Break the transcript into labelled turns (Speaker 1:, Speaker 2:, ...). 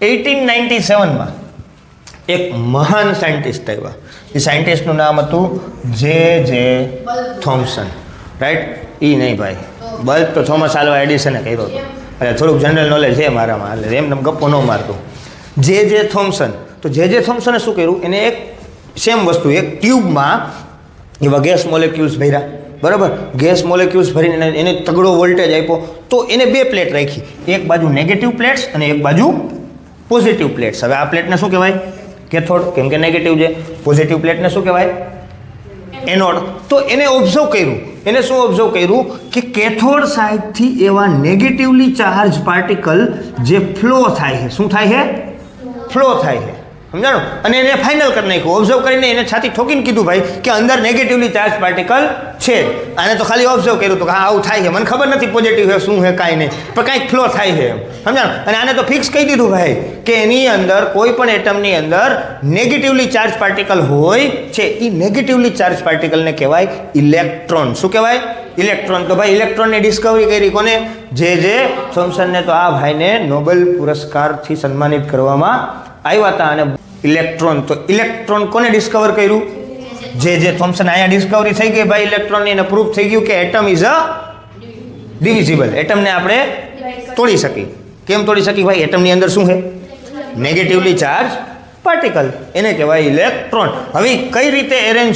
Speaker 1: 1897 એક મહાન સાયન્ટિસ્ટ આવ્યા. એ સાયન્ટિસ્ટનું નામ હતું જે થોમ્સન. રાઈટ? એ નહીં ભાઈ, બલ્બ તો થોમસ આલ્વા એડિસને કર્યો હતો. એટલે થોડુંક જનરલ નોલેજ છે મારામાં, એટલે એમને ગપ્પો ન મારતો. જે થોમ્સન. તો જે થોમ્સને શું કર્યું, એને એક સેમ વસ્તુ એક ટ્યુબમાં એવા ગેસ મોલેક્યુલ્સ ભર્યા. બરાબર? ગેસ મોલેક્યુલ્સ ભરીને એને તગડો વોલ્ટેજ આપ્યો. તો એને બે પ્લેટ રાખી, એક બાજુ નેગેટિવ પ્લેટ્સ અને એક બાજુ પોઝિટિવ પ્લેટ્સ. હવે આ પ્લેટને શું કહેવાય? કેથોડ, કેમ કે નેગેટિવ છે. પોઝિટિવ પ્લેટને શું કહેવાય? એનોડ. તો એને ઓબ્ઝર્વ કર્યું. એને શું ઓબ્ઝર્વ કર્યું કે કેથોડ સાઇડથી એવા નેગેટિવલી ચાર્જ પાર્ટિકલ જે ફ્લો થાય છે. શું થાય છે? ફ્લો થાય છે. સમજાણો? અને એને ફાઇનલ કરી નાખ્યું. ઓબ્ઝર્વ કરીને એને છાતી ઠોકીને કીધું ભાઈ કે અંદર નેગેટિવલી ચાર્જ પાર્ટિકલ છે. આને તો ખાલી ઓબ્ઝર્વ કર્યું તો હા આવું થાય છે, મને ખબર નથી પોઝિટિવ છે શું છે કાંઈ નહીં, પણ કાંઈક ફ્લો થાય છે એમ. સમજાણો? અને આને તો ફિક્સ કહી દીધું ભાઈ કે એની અંદર કોઈ પણ એટમની અંદર નેગેટિવલી ચાર્જ પાર્ટિકલ હોય છે. એ નેગેટિવલી ચાર્જ પાર્ટિકલને કહેવાય ઇલેક્ટ્રોન. શું કહેવાય? ઇલેક્ટ્રોન. તો ભાઈ ઇલેક્ટ્રોનની ડિસ્કવરી કરી કોને? જે થોમ્સનને. તો આ ભાઈને નોબેલ પુરસ્કારથી સન્માનિત કરવામાં આવ્યા હતા. અને ઇલેક્ટ્રોન, તો ઇલેક્ટ્રોન કોને ડિસ્કવર કર્યું? જે થોમ્સન. અહીંયા ડિસ્કવરી થઈ ગઈ ભાઈ ઇલેક્ટ્રોનની, અને પ્રૂફ થઈ ગયું કે એટમ ઇઝ અ ડિવિઝિબલ. એટમને આપણે તોડી શકીએ. કેમ તોડી શકીએ ભાઈ? એટમની અંદર શું છે? Negatively charge particle. એને કહેવાય ઇલેક્ટ્રોન. હવે કઈ રીતે એરેન્જ